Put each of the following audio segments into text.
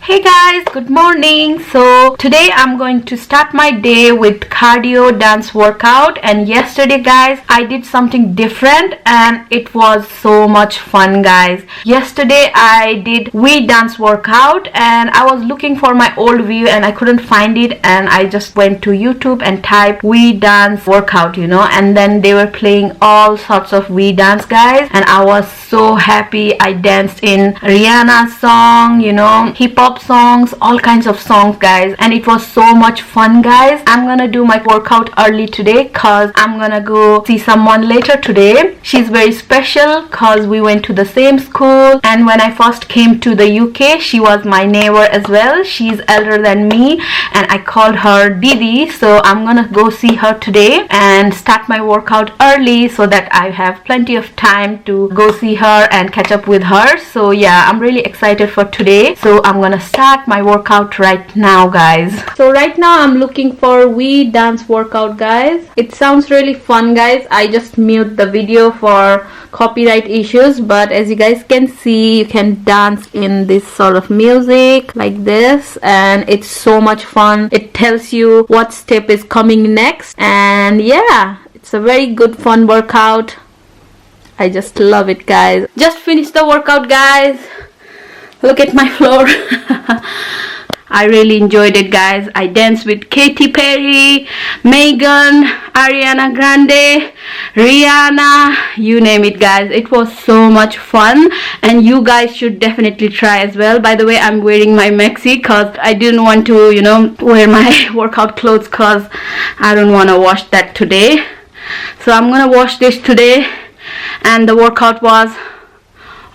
Hey guys, good morning. So today I'm going to start my day with cardio dance workout, and yesterday guys I did something different and it was so much fun guys. Yesterday I did Wii dance workout and I was looking for my old video and I couldn't find it, and I just went to YouTube and typed Wii dance workout, and then they were playing all sorts of Wii dance guys, and I was so happy. I danced in Rihanna's song, hip hop songs, all kinds of songs guys, and it was so much fun guys. I'm gonna do my workout early today cause I'm gonna go see someone later today. She's very special cause we went to the same school, and when I first came to the UK she was my neighbor as well. She's elder than me and I called her Didi, so I'm gonna go see her today and start my workout early so that I have plenty of time to go see her and catch up with her. So yeah, I'm really excited for today, so I'm gonna start my workout right now guys. So right now I'm looking for Wii dance workout guys. It sounds really fun guys. I just mute the video for copyright issues, but as you guys can see, you can dance in this sort of music like this, and it's so much fun. It tells you what step is coming next, and yeah, it's a very good fun workout. I just love it guys. Just finished the workout guys. Look at my floor. I really enjoyed it guys. I danced with Katy Perry, Megan, Ariana Grande, Rihanna, you name it guys. It was so much fun and you guys should definitely try as well. By the way, I'm wearing my maxi cause I didn't want to wear my workout clothes cause I don't want to wash that today. So I'm gonna wash this today, and the workout was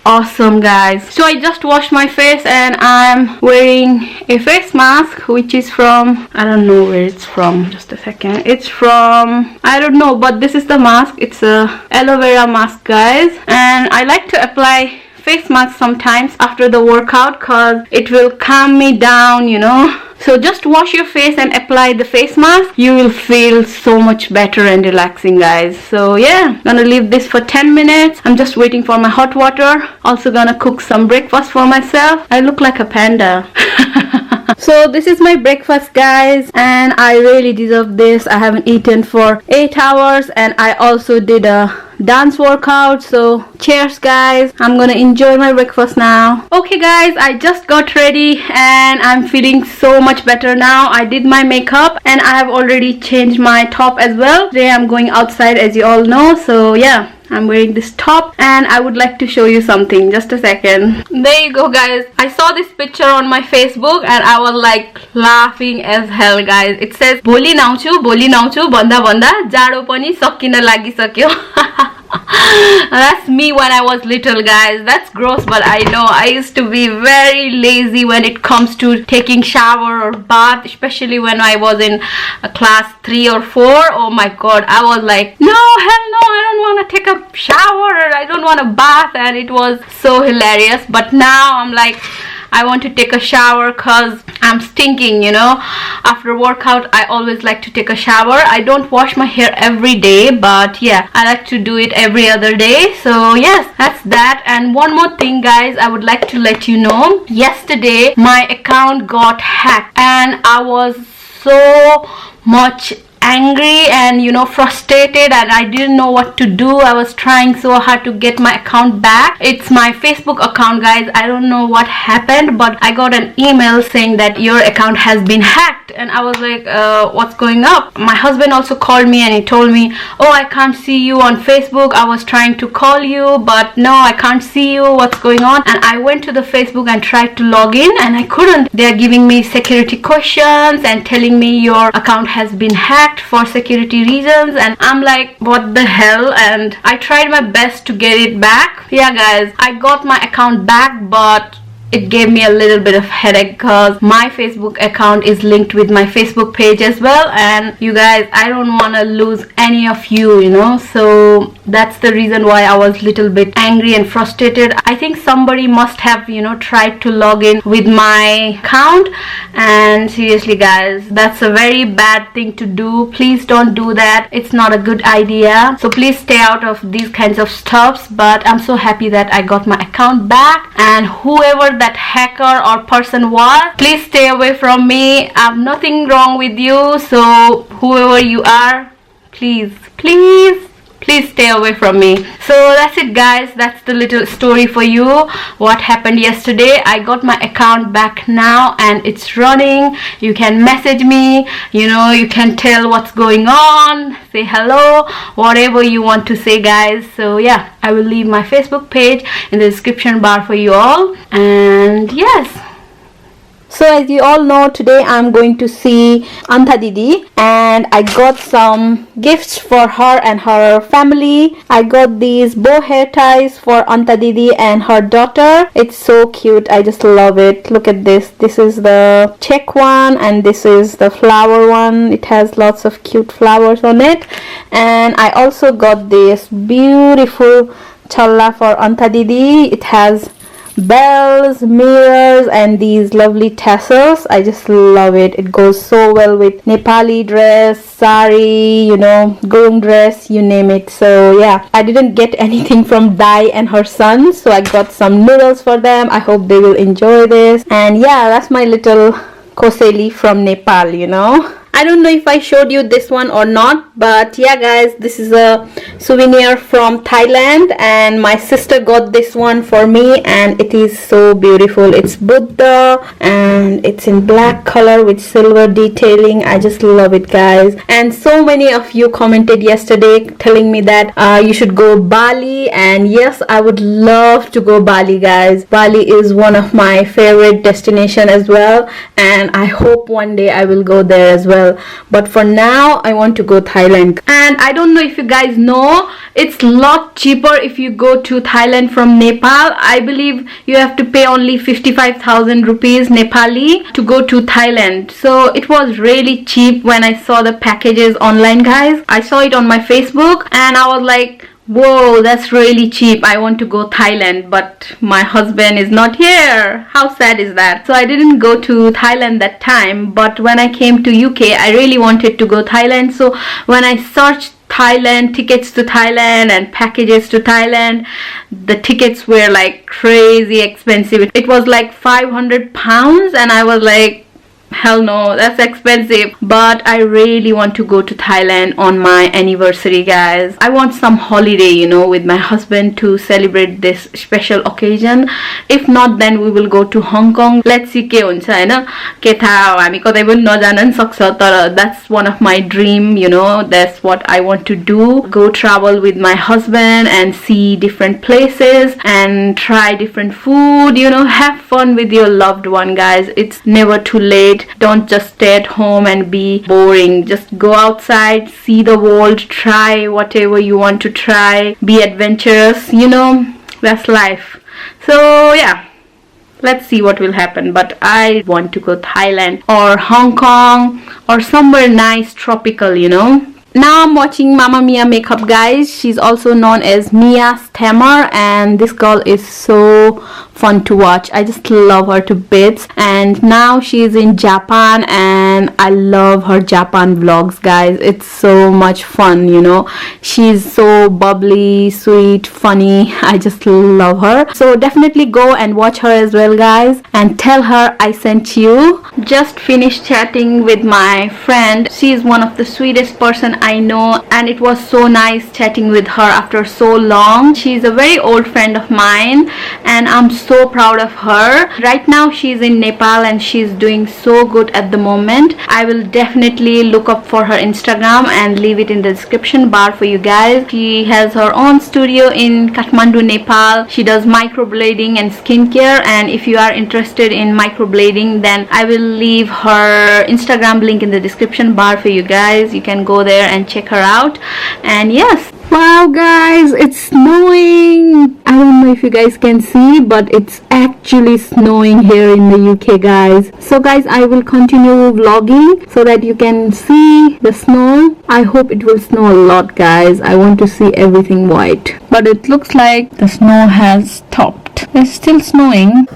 awesome guys. So I just washed my face and I'm wearing a face mask which is from, I don't know where it's from, just a second. It's from, I don't know, but this is the mask. It's a aloe vera mask guys, and I like to apply face mask sometimes after the workout cause it will calm me down, So just wash your face and apply the face mask. You will feel so much better and relaxing guys. So yeah, gonna leave this for 10 minutes. I'm just waiting for my hot water. Also gonna cook some breakfast for myself. I look like a panda. So this is my breakfast guys, and I really deserve this. I haven't eaten for 8 hours and I also did a dance workout. So cheers guys, I'm gonna enjoy my breakfast now. Okay guys, I just got ready and I'm feeling so much better now. I did my makeup and I have already changed my top as well. Today I'm going outside as you all know, so yeah, I'm wearing this top and I would like to show you something. Just a second. There you go guys. I saw this picture on my Facebook and I was like laughing as hell guys. It says भोलि नाउँछु भन्दा भन्दा जाडो पनि सकिन लागिसक्यो. That's me when I was little guys. That's gross, but I know I used to be very lazy when it comes to taking shower or bath, especially when I was in class 3 or 4. Oh my god, I was like, no, hell no, I don't want to take a shower, I don't want to bath, and it was so hilarious. But now I'm like, I want to take a shower cause I'm stinking, After workout I always like to take a shower. I don't wash my hair every day, but yeah, I like to do it every other day. So yes, that's that. And one more thing guys, I would like to let you know, yesterday my account got hacked and I was so much angry and frustrated, and I didn't know what to do. I was trying so hard to get my account back. It's my Facebook account guys. I don't know what happened, but I got an email saying that your account has been hacked, and I was like, what's going up? My husband also called me and he told me, oh, I can't see you on Facebook. I was trying to call you, but no, I can't see you. What's going on? And I went to the Facebook and tried to log in and I couldn't. They're giving me security questions and telling me your account has been hacked for security reasons, and I'm like, what the hell? And I tried my best to get it back. Yeah guys, I got my account back, but it gave me a little bit of headache because my Facebook account is linked with my Facebook page as well, and you guys, I don't want to lose any of you, so that's the reason why I was a little bit angry and frustrated. I think somebody must have tried to log in with my account, and seriously guys, that's a very bad thing to do. Please don't do that. It's not a good idea, so please stay out of these kinds of stuffs. But I'm so happy that I got my account back, and whoever that hacker or person was. Please stay away from me. I have nothing wrong with you, so whoever you are, please stay away from me. So that's it guys, that's the little story for you, what happened yesterday. I got my account back now and it's running. You can message me, you can tell what's going on, say hello, whatever you want to say guys. So yeah, I will leave my Facebook page in the description bar for you all. And yes, so as you all know, today I'm going to see Anta Didi and I got some gifts for her and her family. I got these bow hair ties for Anta Didi and her daughter. It's so cute. I just love it. Look at this. This is the check one and this is the flower one. It has lots of cute flowers on it. And I also got this beautiful challa for Anta Didi. It has bells, mirrors and these lovely tassels. I just love it. It goes so well with Nepali dress, sari, gurung dress, you name it. So yeah, I didn't get anything from Dai and her son, so I got some noodles for them. I hope they will enjoy this. And yeah, that's my little koseli from Nepal. I don't know if I showed you this one or not, but yeah guys, this is a souvenir from Thailand and my sister got this one for me and it is so beautiful. It's Buddha and it's in black color with silver detailing. I just love it guys. And so many of you commented yesterday telling me that you should go Bali, and yes, I would love to go Bali guys. Bali is one of my favorite destination as well and I hope one day I will go there as well. But for now I want to go Thailand. And I don't know if you guys know, it's a lot cheaper if you go to Thailand from Nepal. I believe you have to pay only 55,000 rupees Nepali to go to Thailand. So it was really cheap when I saw the packages online guys. I saw it on my Facebook and I was like, whoa, that's really cheap. I want to go Thailand, but my husband is not here. How sad is that? So I didn't go to Thailand that time, but when I came to UK, I really wanted to go Thailand. So when I searched Thailand, tickets to Thailand and packages to Thailand, the tickets were like crazy expensive. It was like 500 pounds and I was like, hell no, that's expensive. But I really want to go to Thailand on my anniversary guys. I want some holiday with my husband to celebrate this special occasion. If not, then we will go to Hong Kong. Let's see के हुन्छ हैन, के थाहा हामी कतै पनि नजान नि सक्छ, तर that's one of my dream, that's what I want to do. Go travel with my husband and see different places and try different food, have fun with your loved one guys. It's never too late. Don't just stay at home and be boring. Just go outside, see the world, try whatever you want to try, be adventurous, that's life. So yeah, let's see what will happen. But I want to go Thailand or Hong Kong or somewhere nice tropical. Now I'm watching Mamma Mia makeup guys. She's also known as Mia Stammer and this girl is so fun to watch. I just love her to bits. And now she's in Japan and I love her Japan vlogs guys. It's so much fun, she's so bubbly, sweet, funny. I just love her. So definitely go and watch her as well guys and tell her I sent you. Just finished chatting with my friend. She is one of the sweetest person I know and it was so nice chatting with her after so long. She's a very old friend of mine and I'm so proud of her. Right now she's in Nepal and she's doing so good at the moment. I will definitely look up for her Instagram and leave it in the description bar for you guys. She has her own studio in Kathmandu, Nepal. She does microblading and skincare, and if you are interested in microblading, then I will leave her Instagram link in the description bar for you guys. You can go there and check her out. And yes, wow guys, it's snowing. I don't know if you guys can see, but it's actually snowing here in the UK guys. So guys, I will continue vlogging so that you can see the snow. I hope it will snow a lot guys. I want to see everything white, but it looks like the snow has stopped. It's still snowing.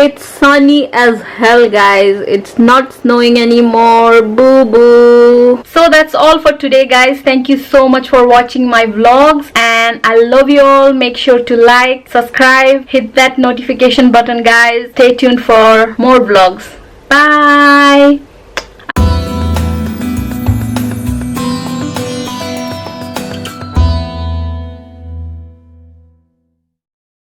it's sunny as hell, guys. It's not snowing anymore. Boo boo. So that's all for today, guys. Thank you so much for watching my vlogs, and I love you all. Make sure to like, subscribe, hit that notification button, guys. Stay tuned for more vlogs. Bye.